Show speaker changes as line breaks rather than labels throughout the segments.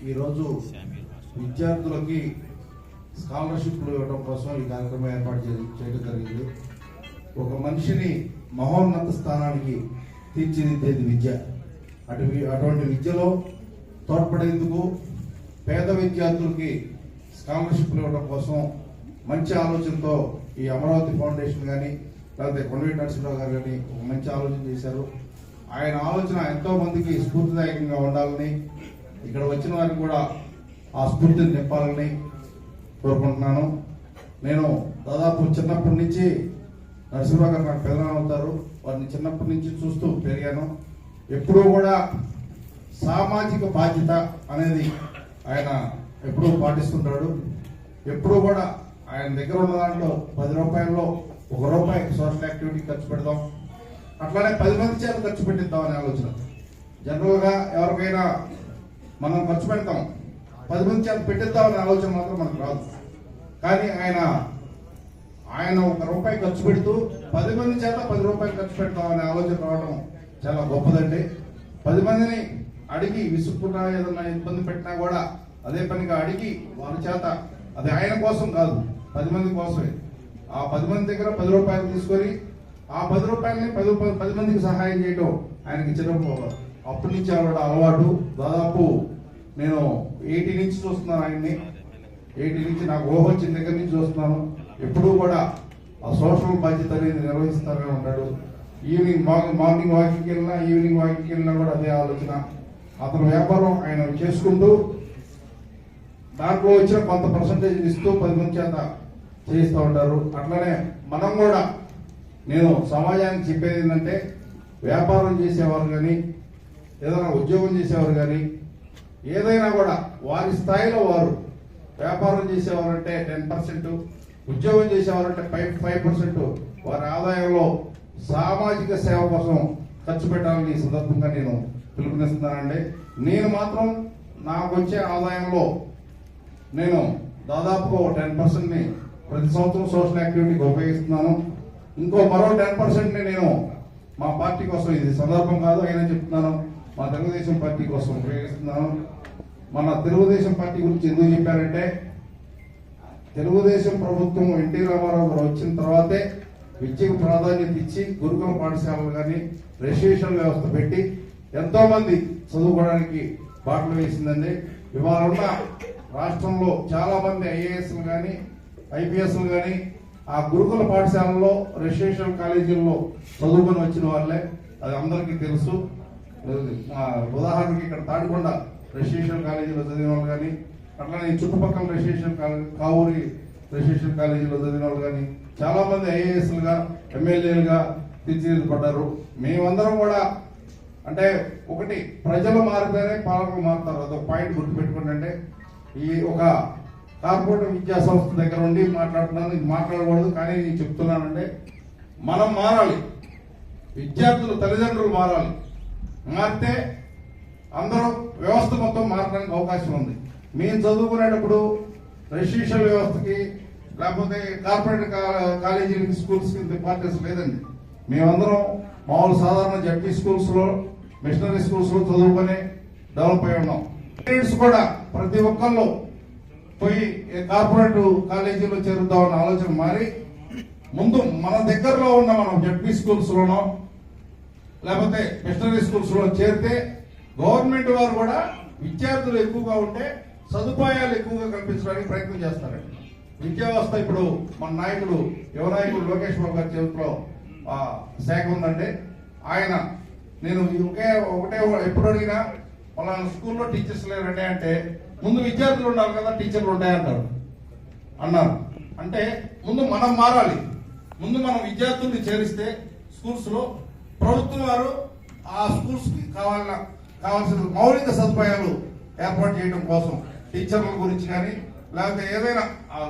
ఈరోజు విద్యార్థులకి స్కాలర్షిప్లు ఇవ్వడం కోసం ఈ కార్యక్రమం ఏర్పాటు చేయడం జరిగింది. ఒక మనిషిని మహోన్నత స్థానానికి తీర్చిదిద్దేది విద్య. అటువంటి విద్యలో తోడ్పడేందుకు పేద విద్యార్థులకి స్కాలర్షిప్లు ఇవ్వడం కోసం మంచి ఆలోచనతో ఈ అమరావతి ఫౌండేషన్ కానీ లేకపోతే కొండవీటి నరసింహరావు గారు కానీ ఒక మంచి ఆలోచన చేశారు. ఆయన ఆలోచన ఎంతో మందికి స్ఫూర్తిదాయకంగా ఉండాలని, ఇక్కడ వచ్చిన వారికి కూడా ఆ స్ఫూర్తిని నింపాలని కోరుకుంటున్నాను. నేను దాదాపు చిన్నప్పటి నుంచి నరసింహరావు గారు నాకు పెద్దనాన్న అవుతారు, వారిని చిన్నప్పటి నుంచి చూస్తూ పెరిగాను. ఎప్పుడూ కూడా సామాజిక బాధ్యత అనేది ఆయన ఎప్పుడూ పాటిస్తుంటాడు. ఎప్పుడూ కూడా ఆయన దగ్గర ఉన్న దాంట్లో 10 రూపాయల్లో 1 రూపాయి సోషల్ యాక్టివిటీ ఖర్చు పెడదాం, అట్లానే 10 మంది చేత ఖర్చు పెట్టిద్దాం అనే ఆలోచన. జనరల్గా ఎవరికైనా మనం ఖర్చు పెడతాం, 10 మంది చేత పెట్టిద్దాం అనే ఆలోచన మాత్రం మనకు రాదు. కానీ ఆయన 1 రూపాయి ఖర్చు పెడుతూ 10 మంది చేత 10 రూపాయలు ఖర్చు పెడతాం అనే ఆలోచన రావడం చాలా గొప్పదండి. 10 మందిని అడిగి విసుక్కున్నా ఏదన్నా ఇబ్బంది పెట్టినా కూడా అదే పనిగా అడిగి వారి చేత, అది ఆయన కోసం కాదు 10 మంది కోసమే, ఆ 10 మంది దగ్గర 10 రూపాయలు తీసుకొని ఆ 10 రూపాయలని 10 మందికి సహాయం చేయడం ఆయనకి చిన్నప్పుడు అప్పటి నుంచి అలవాటు. దాదాపు నేను 80 నుంచి చూస్తున్నాను ఆయన్ని. 80 నుంచి నాకు ఊహ వచ్చిన దగ్గర నుంచి చూస్తున్నాను. ఎప్పుడూ కూడా ఆ సోషల్ బాధ్యత అనేది నిర్వహిస్తూనే ఉంటాడు. మార్నింగ్ వాకింగ్కి వెళ్ళినా ఈవినింగ్ వాకింగ్కి వెళ్ళినా కూడా అదే ఆలోచన. అతను వ్యాపారం ఆయన చేసుకుంటూ దాంట్లో వచ్చిన కొంత పర్సంటేజ్ ఇస్తూ 10 మంది చేత చేయిస్తూ ఉంటారు. అట్లనే మనం కూడా, నేను సమాజానికి చెప్పేది ఏంటంటే, వ్యాపారం చేసేవారు కానీ ఏదైనా ఉద్యోగం చేసేవారు కానీ ఏదైనా కూడా వారి స్థాయిలో వారు, వ్యాపారం చేసేవారంటే 10%, ఉద్యోగం చేసేవారంటే 5% వారి ఆదాయంలో సామాజిక సేవ కోసం ఖర్చు పెట్టాలని ఈ సందర్భంగా నేను పిలుపునిస్తున్నానండి. నేను మాత్రం నాకు వచ్చే ఆదాయంలో నేను దాదాపు 10%ని ప్రతి సంవత్సరం సోషల్ యాక్టివిటీకి ఉపయోగిస్తున్నాను. మరో 10%ని నేను మా పార్టీ కోసం, ఇది సందర్భం కాదు అయినా చెప్తున్నాను, మా తెలుగుదేశం పార్టీ కోసం ఉపయోగిస్తున్నాను. మన తెలుగుదేశం పార్టీ గురించి ఎందుకు చెప్పారంటే, తెలుగుదేశం ప్రభుత్వం ఎన్టీ రామారావు గారు వచ్చిన తర్వాతే విద్యకు ప్రాధాన్యత ఇచ్చి గురుకుల పాఠశాలలు కానీ రెసిడెన్షియల్ వ్యవస్థ పెట్టి ఎంతో మంది చదువుకోవడానికి బాటలు వేసిందండి. ఇవాళ ఉన్న రాష్ట్రంలో చాలా మంది ఐఏఎస్లు కానీ ఐపీఎస్లు కానీ ఆ గురుకుల పాఠశాలలో రెసిడెన్షియల్ కాలేజీల్లో చదువుకొని వచ్చిన వాళ్ళే, అది అందరికీ తెలుసు. ఉదాహరణకి ఇక్కడ తాడికొండ రెసిడెన్షియల్ కాలేజీలో చదివిన వాళ్ళు కానీ, అట్లానే చుట్టుపక్కల రెసిడెన్షియల్ కావూరి రెసిడెన్షియల్ కాలేజీలో చదివిన వాళ్ళు కానీ చాలా మంది ఐఏఎస్లుగా ఎమ్మెల్యేలుగా తీర్చిదిద్దపడ్డారు. మేమందరం కూడా, అంటే ఒకటి, ప్రజలు మారితేనే పాలకులు మారుతారు, అదొక పాయింట్ గుర్తుపెట్టుకోండి. అంటే ఈ ఒక కార్పొరేట్ విద్యా సంస్థ దగ్గర ఉండి మాట్లాడుతున్నాను, ఇది మాట్లాడకూడదు, కానీ నేను చెప్తున్నానంటే మనం మారాలి, విద్యార్థులు తల్లిదండ్రులు మారాలి. మారితే అందరూ వ్యవస్థ మొత్తం మారడానికి అవకాశం ఉంది. మేము చదువుకునేటప్పుడు రెసిడెన్షియల్ వ్యవస్థకి లేకపోతే కార్పొరేట్ కాలేజీలకి స్కూల్స్కి ఇంపార్టెన్స్ లేదండి. మేమందరం మామూలు సాధారణ జడ్పీ స్కూల్స్లో, మిషనరీ స్కూల్స్లో చదువుకొని డెవలప్ అయి ఉన్నాం. పేరెంట్స్ కూడా ప్రతి ఒక్కళ్ళు పోయి కార్పొరేట్ కాలేజీలో చేరుద్దామన్న ఆలోచన మారి, ముందు మన దగ్గరలో ఉన్న మనం జడ్పీ స్కూల్స్లోనో లేకపోతే మిషనరీ స్కూల్స్లో చేరితే గవర్నమెంట్ వారు కూడా విద్యార్థులు ఎక్కువగా ఉంటే సదుపాయాలు ఎక్కువగా కల్పించడానికి ప్రయత్నం చేస్తారండి. విద్యా వ్యవస్థ ఇప్పుడు మన నాయకుడు, యువ నాయకుడు లోకేష్ బాబు గారి చేతిలో శాఖ ఉందంటే, ఆయన, నేను ఒకటే ఎప్పుడు అడిగినా వాళ్ళ స్కూల్లో టీచర్స్ లేరండి అంటే, ముందు విద్యార్థులు ఉండాలి కదా టీచర్లు ఉంటాయంటారు అన్నారు. అంటే ముందు మనం మారాలి. ముందు మనం విద్యార్థుల్ని చేరిస్తే స్కూల్స్లో ప్రభుత్వం వారు ఆ స్కూల్స్కి కావాల్సిన మౌలిక సదుపాయాలు ఏర్పాటు చేయడం కోసం టీచర్ల గురించి కానీ లేకపోతే ఏదైనా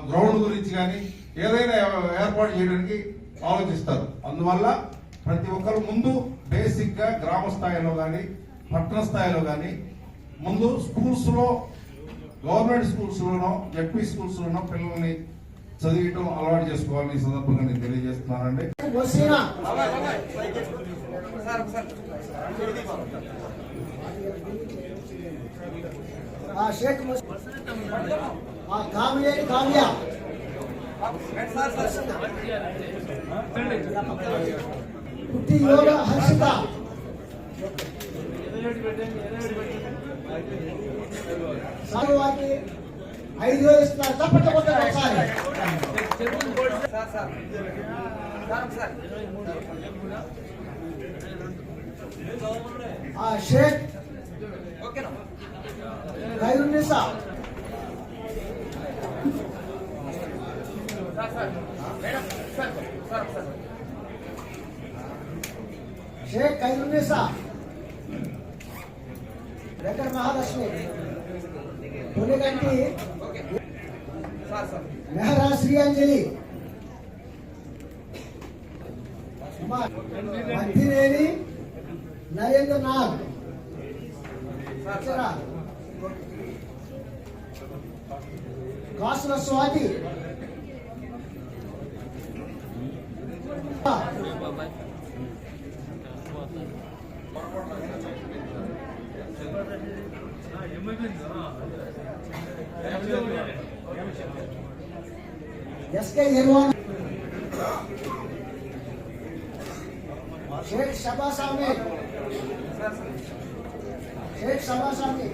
గ్రౌండ్ గురించి కానీ ఏదైనా ఏర్పాటు చేయడానికి ఆలోచిస్తారు. అందువల్ల ప్రతి ఒక్కరు ముందు బేసిక్గా గ్రామ స్థాయిలో కానీ పట్టణ స్థాయిలో కానీ ముందు స్కూల్స్లో, గవర్నమెంట్ స్కూల్స్లోనో జడ్పీ స్కూల్స్లోనో పిల్లల్ని చదివటం అలవాటు చేసుకోవాలని ఈ సందర్భంగా నేను తెలియజేస్తున్నానండి.
షేక్ కామిలేని కావ్య పుట్టి యోగ హర్షిత సాగు వారికి 5,000 ఇస్తున్నారు. తప్పట్ల కొట్టారు ఒకసారి. షేక్ ఖైరున్నీసా షేక్ ఖైరున్నీసా వెంకట మహాలక్ష్మి పులిగంటి మెహరా శ్రీయాంజలి మధ్యనేని నరేంద్ర నాగ్ కాసుల స్వాతి ఎస్కే నిర్వాణ షేక్ షబాసామి షేక్ షబాసామి